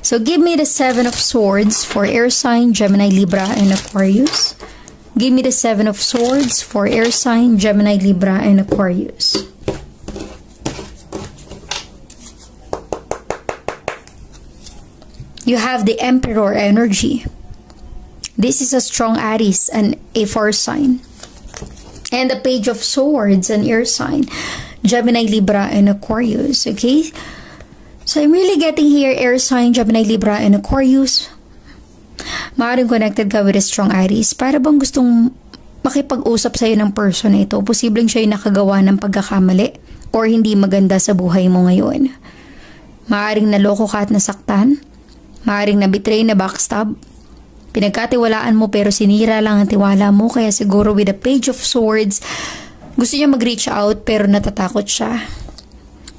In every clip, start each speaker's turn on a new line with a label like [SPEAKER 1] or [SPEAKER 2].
[SPEAKER 1] So give me the Seven of Swords for air sign, Gemini, Libra, and Aquarius. Give me the Seven of Swords for air sign, Gemini, Libra, and Aquarius. You have the Emperor energy. This is a strong Aries and a fire sign. And the Page of Swords, an air sign, Gemini, Libra, and Aquarius. Okay? So I'm really getting here air sign, Gemini, Libra, and Aquarius. Maaaring connected ka with a strong Aries. Para bang gustong makipag-usap sa'yo ng person na ito. Posibleng siya yung nakagawa ng pagkakamali or hindi maganda sa buhay mo ngayon. Maaaring naloko ka at nasaktan. Maaaring na-betray, na backstab. Pinagkatiwalaan mo pero sinira lang ang tiwala mo. Kaya siguro with the Page of Swords, gusto niya mag-reach out pero natatakot siya.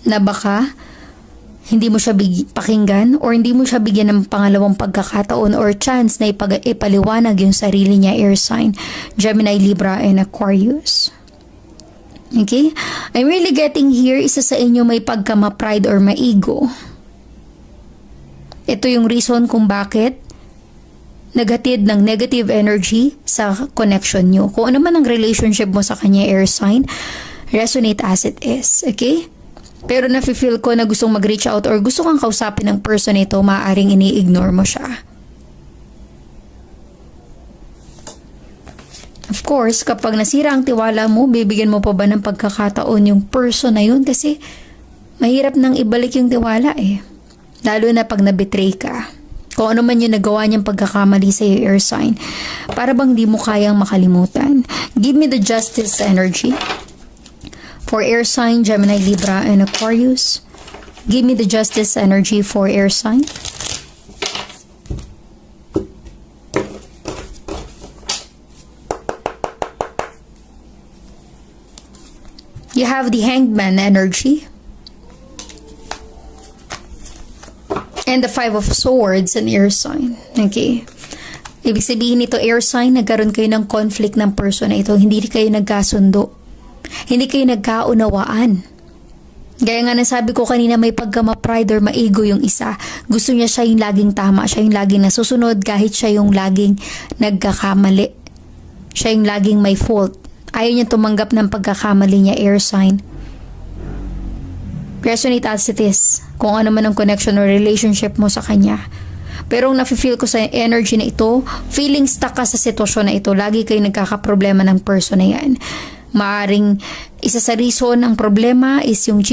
[SPEAKER 1] Na baka hindi mo siya pakinggan or hindi mo siya bigyan ng pangalawang pagkakataon or chance na ipaliwanag yung sarili niya, air sign, Gemini, Libra, and Aquarius. Okay? I'm really getting here, isa sa inyo may pagka-ma-pride or ma-ego. Ito yung reason kung bakit naghatid ng negative energy sa connection nyo. Kung ano man ang relationship mo sa kanya, air sign, resonate as it is. Okay? Pero nafe-feel ko na gustong mag-reach out or gusto kang kausapin ng person ito, maaaring ini-ignore mo siya. Of course, kapag nasira ang tiwala mo, bibigyan mo pa ba ng pagkakataon yung person na yun? Kasi mahirap nang ibalik yung tiwala eh. Lalo na pag na-betray ka. Kung ano man yung nagawa niyang pagkakamali sa iyo, air sign. Para bang di mo kayang makalimutan. Give me the Justice energy. For air sign, Gemini, Libra, and Aquarius. Give me the Justice energy for air sign. You have the Hangman energy. And the Five of Swords, an air sign. Okay. Ibig sabihin nito, air sign, nagkaroon kayo ng conflict ng person na ito. Hindi kayo nagkasundo. Hindi kayo nagkaunawaan. Gaya nga nasabi ko kanina, may pagka-ma-pride or ma-ego yung isa. Gusto niya siya yung laging tama. Siya yung laging nasusunod kahit siya yung laging nagkakamali. Siya yung laging may fault. Ayaw niya tumanggap ng pagkakamali niya, air sign. Resonate as it is. Kung ano man ang connection or relationship mo sa kanya. Pero ang nafe-feel ko sa energy na ito, feeling stuck ka sa sitwasyon na ito. Lagi kayo nagkakaproblema ng person na yan. Maaring isa sa reason ang problema is yung cheat